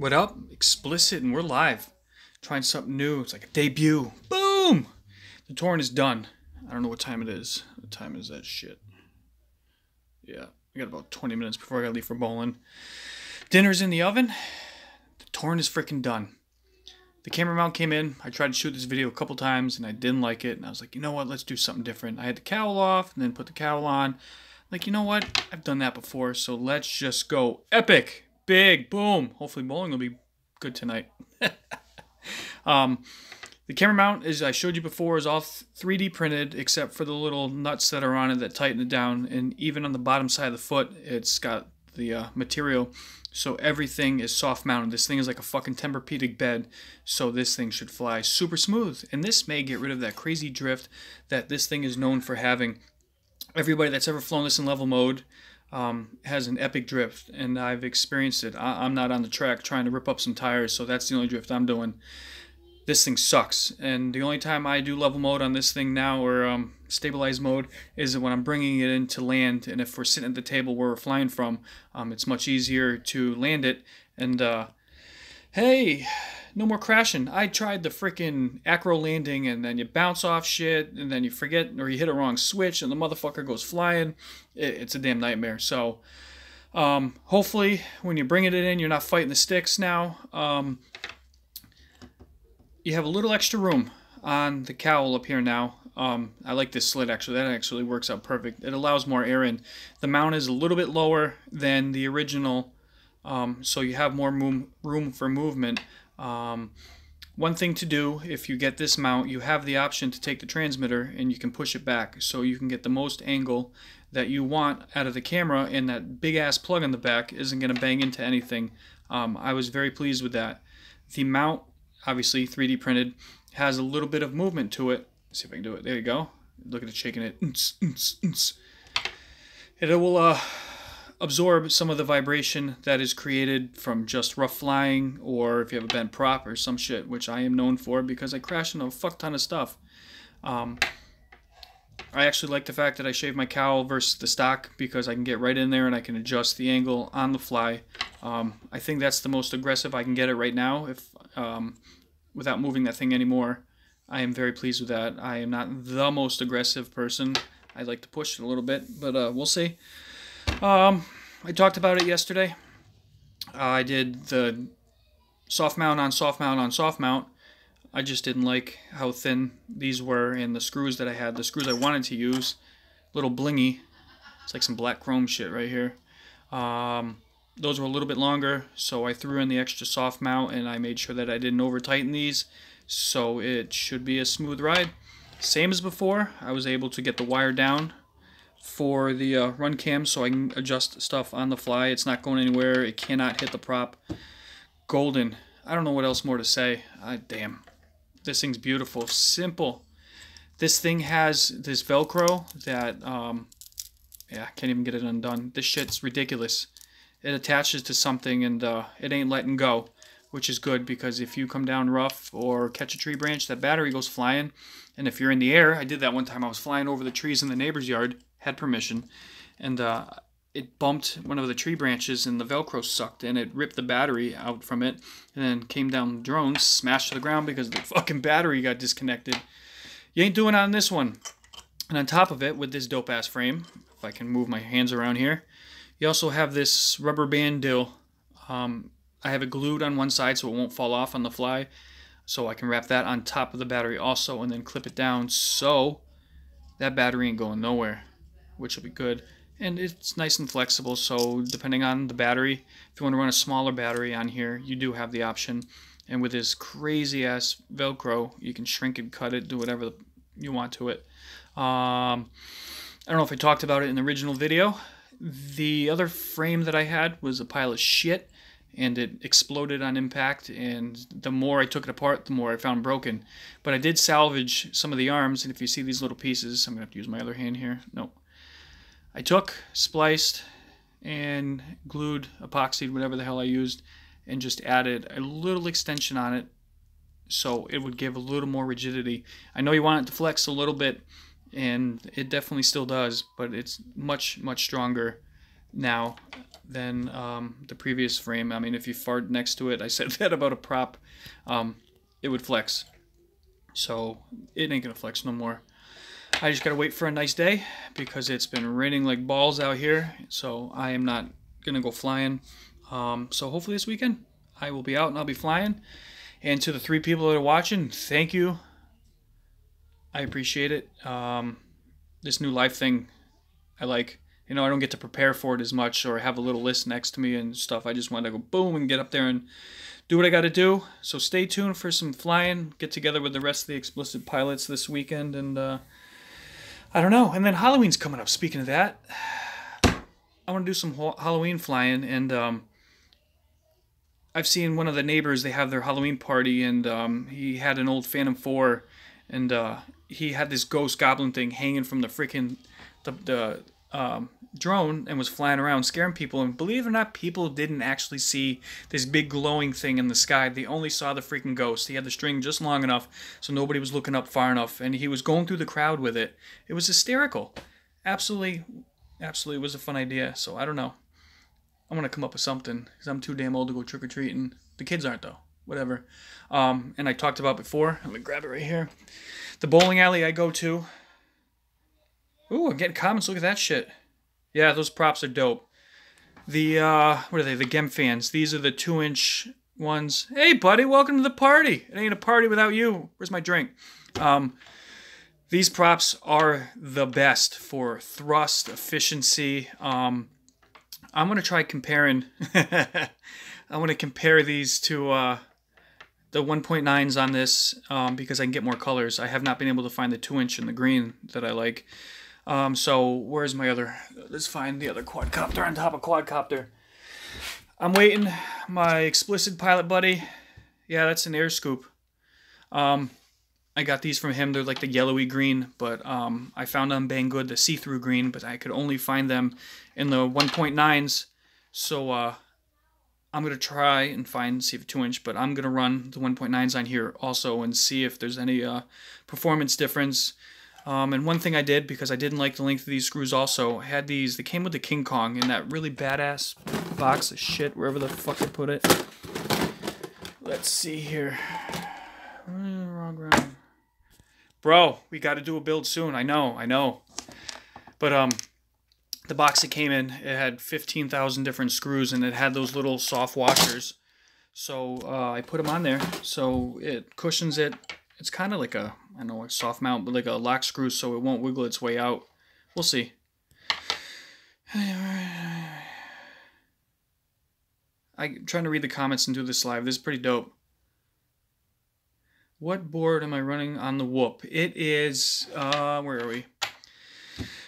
What up? Explicit, and we're live. Trying something new. It's like a debut. Boom! The torrent is done. I don't know what time it is. What time is that shit? Yeah, I got about 20 minutes before I gotta leave for bowling. Dinner's in the oven. The torrent is freaking done. The camera mount came in. I tried to shoot this video a couple times and I didn't like it. And I was like, you know what? Let's do something different. I had the cowl off and then put the cowl on. Like, you know what? I've done that before, so let's just go epic. Big, boom. Hopefully bowling will be good tonight. The camera mount, as I showed you before, is all 3D printed except for the little nuts that are on it that tighten it down. And even on the bottom side of the foot, it's got the material. So everything is soft mounted. This thing is like a fucking Tempur-Pedic bed. So this thing should fly super smooth. And this may get rid of that crazy drift that this thing is known for having. Everybody that's ever flown this in level mode has an epic drift, and I've experienced it. I'm not on the track trying to rip up some tires, so that's the only drift I'm doing. This thing sucks, and the only time I do level mode on this thing now, or stabilize mode, is when I'm bringing it into land, and if we're sitting at the table where we're flying from, it's much easier to land it, and hey, no more crashing. I tried the freaking acro landing, and then you bounce off shit, and then you forget, or you hit a wrong switch, and the motherfucker goes flying. It's a damn nightmare. So, hopefully, when you're bringing it in, you're not fighting the sticks now. You have a little extra room on the cowl up here now. I like this slit, actually. That actually works out perfect. It allows more air in. The mount is a little bit lower than the original, so you have more room for movement. One thing to do, if you get this mount, you have the option to take the transmitter and you can push it back so you can get the most angle that you want out of the camera, and that big ass plug on the back isn't going to bang into anything. I was very pleased with that. The mount, obviously 3D printed, has a little bit of movement to it. Let's see if I can do it. There you go. Look at it shaking it. It will absorb some of the vibration that is created from just rough flying, or if you have a bent prop or some shit, which I am known for because I crash into a fuck ton of stuff. I actually like the fact that I shave my cowl versus the stock because I can get right in there and I can adjust the angle on the fly. I think that's the most aggressive I can get it right now, if without moving that thing anymore. I am very pleased with that. I am not the most aggressive person. I like to push it a little bit, but we'll see. I talked about it yesterday. I did the soft mount on soft mount on soft mount. I just didn't like how thin these were, and the screws that I had, the screws I wanted to use, little blingy. It's like some black chrome shit right here. Those were a little bit longer, so I threw in the extra soft mount, and I made sure that I didn't over tighten these, so it should be a smooth ride. Same as before, I was able to get the wire down for the run cam so I can adjust stuff on the fly. It's not going anywhere. It cannot hit the prop. Golden. I don't know what else more to say. Damn. This thing's beautiful. Simple. This thing has this Velcro that, yeah, I can't even get it undone. This shit's ridiculous. It attaches to something and it ain't letting go, which is good because if you come down rough or catch a tree branch, that battery goes flying. And if you're in the air, I did that one time. I was flying over the trees in the neighbor's yard, had permission, and it bumped one of the tree branches and the Velcro sucked and it ripped the battery out from it and then came down the drone, smashed to the ground because the fucking battery got disconnected. You ain't doing it on this one. And on top of it, with this dope ass frame, if I can move my hands around here, you also have this rubber band deal. I have it glued on one side so it won't fall off on the fly, so I can wrap that on top of the battery also and then clip it down so that battery ain't going nowhere, which will be good. And it's nice and flexible, so depending on the battery, if you want to run a smaller battery on here, you do have the option. And with this crazy ass Velcro, you can shrink and cut it, do whatever you want to it. I don't know if I talked about it in the original video. The other frame that I had was a pile of shit, and it exploded on impact, and the more I took it apart, the more I found broken. But I did salvage some of the arms, and if you see these little pieces, I'm going to have to use my other hand here. Nope. I took, spliced, and glued, epoxied, whatever the hell I used, and just added a little extension on it so it would give a little more rigidity. I know you want it to flex a little bit, and it definitely still does, but it's much, much stronger now than the previous frame. I mean, if you fart next to it, I said that about a prop, it would flex. So it ain't gonna flex no more. I just gotta wait for a nice day because it's been raining like balls out here. So I am not gonna go flying. So hopefully this weekend I will be out and I'll be flying. And to the 3 people that are watching, thank you. I appreciate it. This new live thing, I like. You know, I don't get to prepare for it as much or have a little list next to me and stuff. I just want to go boom and get up there and do what I got to do. So stay tuned for some flying. Get together with the rest of the explicit pilots this weekend. And I don't know. And then Halloween's coming up. Speaking of that, I want to do some Halloween flying. And I've seen one of the neighbors, they have their Halloween party. And he had an old Phantom 4. And he had this ghost goblin thing hanging from the freaking drone and was flying around scaring people. And believe it or not, people didn't actually see this big glowing thing in the sky. They only saw the freaking ghost. He had the string just long enough so nobody was looking up far enough, and he was going through the crowd with it. It was hysterical. Absolutely was a fun idea. So I don't know. I want to come up with something because I'm too damn old to go trick-or-treating. The kids aren't though. Whatever. And I talked about before. Let me grab it right here. The bowling alley I go to. Ooh, I'm getting comments. Look at that shit. Yeah, those props are dope. The, what are they? The Gem fans. These are the 2-inch ones. Hey, buddy, welcome to the party. It ain't a party without you. Where's my drink? These props are the best for thrust, efficiency. I'm going to try comparing. I want to compare these to the 1.9s on this because I can get more colors. I have not been able to find the 2-inch and the green that I like. So where's my other, let's find the other quadcopter on top of quadcopter. I'm waiting. My explicit pilot buddy. Yeah, that's an air scoop. I got these from him. They're like the yellowy green, but I found on Banggood the see-through green, but I could only find them in the 1.9s. So I'm going to try and see if a 2-inch, but I'm going to run the 1.9s on here also and see if there's any performance difference. And one thing I did, because I didn't like the length of these screws also, I had these, they came with the King Kong in that really badass box of shit, wherever the fuck I put it. Let's see here. Wrong ground. Bro, we got to do a build soon. I know. But the box it came in, it had 15,000 different screws, and it had those little soft washers. So I put them on there, so it cushions it. It's kind of like a, I don't know, a soft mount, but like a lock screw, so it won't wiggle its way out. We'll see. I'm trying to read the comments and do this live. This is pretty dope. What board am I running on the Whoop? It is, where are we?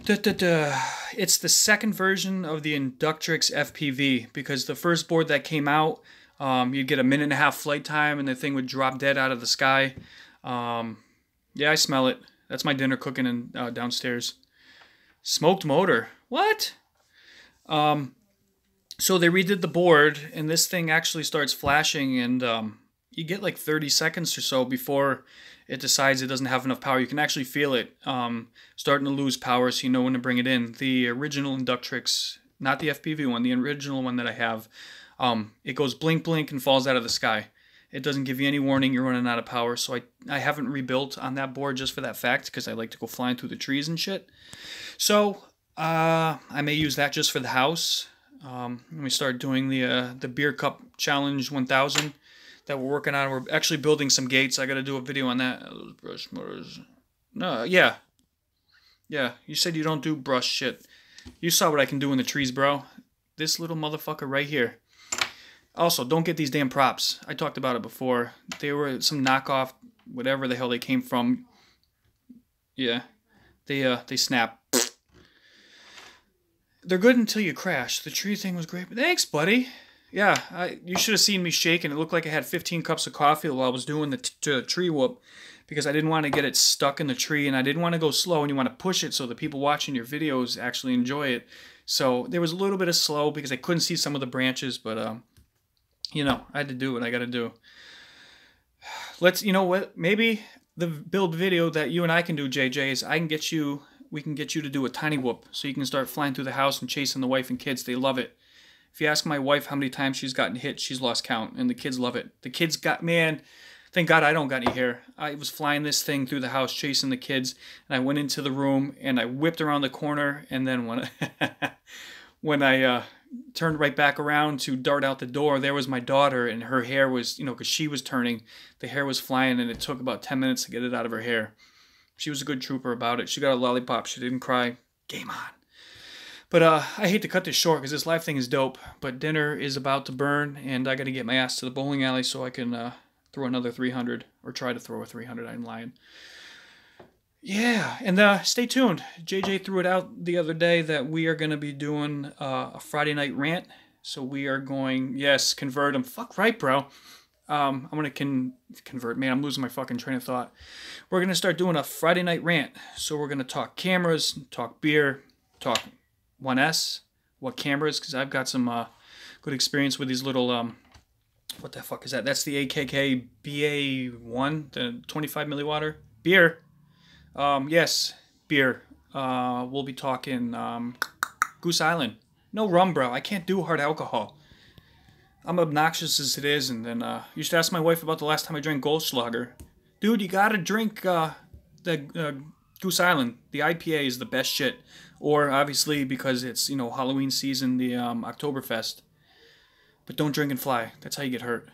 It's the second version of the Inductrix FPV, because the first board that came out, you'd get a 1.5-minute flight time and the thing would drop dead out of the sky. Yeah, I smell it. That's my dinner cooking in, downstairs. Smoked motor. What? So they redid the board, and this thing actually starts flashing, and you get like 30 seconds or so before it decides it doesn't have enough power. You can actually feel it starting to lose power, so you know when to bring it in. The original Inductrix, not the FPV one, the original one that I have, it goes blink, blink, and falls out of the sky. It doesn't give you any warning you're running out of power, so I haven't rebuilt on that board just for that fact, because I like to go flying through the trees and shit. So I may use that just for the house. When we start doing the Beer Cup Challenge 1000 that we're working on, we're actually building some gates. I got to do a video on that. Brush motors. No, yeah. Yeah, you said you don't do brush shit. You saw what I can do in the trees, bro. This little motherfucker right here. Also, don't get these damn props. I talked about it before. They were some knockoff, whatever the hell they came from. Yeah, they snap. They're good until you crash. The tree thing was great. Thanks, buddy. Yeah, you should have seen me shaking. It looked like I had 15 cups of coffee while I was doing the tree whoop, because I didn't want to get it stuck in the tree, and I didn't want to go slow, and you want to push it so the people watching your videos actually enjoy it. So there was a little bit of slow because I couldn't see some of the branches, but you know, I had to do what I got to do. You know what, maybe the build video that you and I can do, JJ, is I can get you we can get you to do a tiny whoop so you can start flying through the house and chasing the wife and kids. They love it. If you ask my wife how many times she's gotten hit, she's lost count, and the kids love it. The kids got, man, thank God I don't got any hair. I was flying this thing through the house chasing the kids, and I went into the room and I whipped around the corner, and then when I turned right back around to dart out the door, there was my daughter, and her hair was, because she was turning, the hair was flying, and it took about 10 minutes to get it out of her hair. She was a good trooper about it. She got a lollipop. She didn't cry. Game on. But I hate to cut this short because this live thing is dope, but dinner is about to burn, and I got to get my ass to the bowling alley so I can throw another 300, or try to throw a 300. I'm lying. Yeah, and stay tuned. JJ threw it out the other day that we are going to be doing a Friday night rant. So we are going, yes, convert them. Fuck right, bro. I'm going to convert. Man, I'm losing my fucking train of thought. We're going to start doing a Friday night rant. So we're going to talk cameras, talk beer, talk 1S, what cameras, because I've got some good experience with these little, what the fuck is that? That's the AKK BA1, the 25 milliwatt beer. Yes, beer. We'll be talking Goose Island. No rum, bro. I can't do hard alcohol. I'm obnoxious as it is, and then used to ask my wife about the last time I drank Goldschlager. Dude, you gotta drink the Goose Island. The IPA is the best shit. Or, obviously, because it's, Halloween season, the Oktoberfest. But don't drink and fly. That's how you get hurt.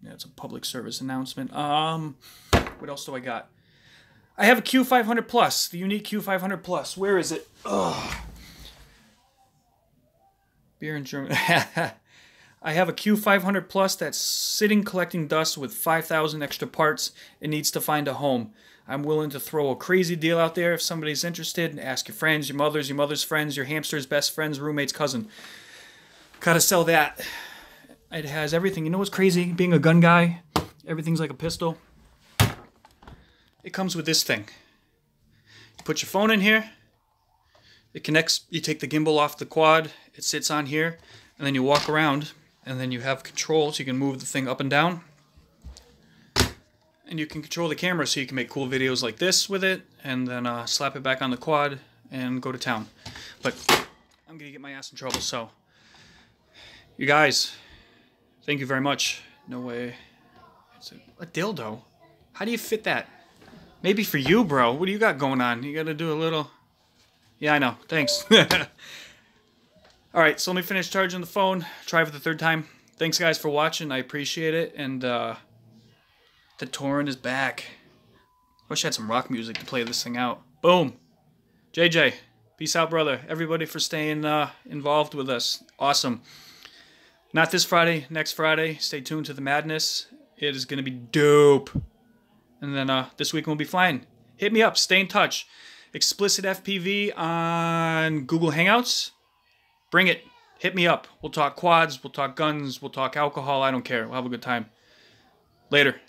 Yeah, it's a public service announcement. What else do I got? I have a Q500 Plus, the unique Q500 Plus. Where is it? Ugh. Beer in Germany. I have a Q500 Plus that's sitting collecting dust with 5,000 extra parts. It needs to find a home. I'm willing to throw a crazy deal out there if somebody's interested. Ask your friends, your mother's friends, your hamster's best friend's roommate's cousin. Gotta sell that. It has everything. You know what's crazy? Being a gun guy, everything's like a pistol. It comes with this thing. You put your phone in here. It connects. You take the gimbal off the quad. It sits on here. And then you walk around. And then you have control so you can move the thing up and down. And you can control the camera so you can make cool videos like this with it. And then slap it back on the quad and go to town. But I'm going to get my ass in trouble. So, you guys, thank you very much. No way. It's a dildo. How do you fit that? Maybe for you, bro. What do you got going on? You got to do a little... Yeah, I know. Thanks. Alright, so let me finish charging the phone. Try for the third time. Thanks, guys, for watching. I appreciate it. And the torrent is back. Wish I had some rock music to play this thing out. Boom. JJ. Peace out, brother. Everybody for staying involved with us. Awesome. Not this Friday. Next Friday. Stay tuned to the madness. It is going to be dope. And then this week we'll be flying. Hit me up. Stay in touch. Explicit FPV on Google Hangouts. Bring it. Hit me up. We'll talk quads. We'll talk guns. We'll talk alcohol. I don't care. We'll have a good time. Later.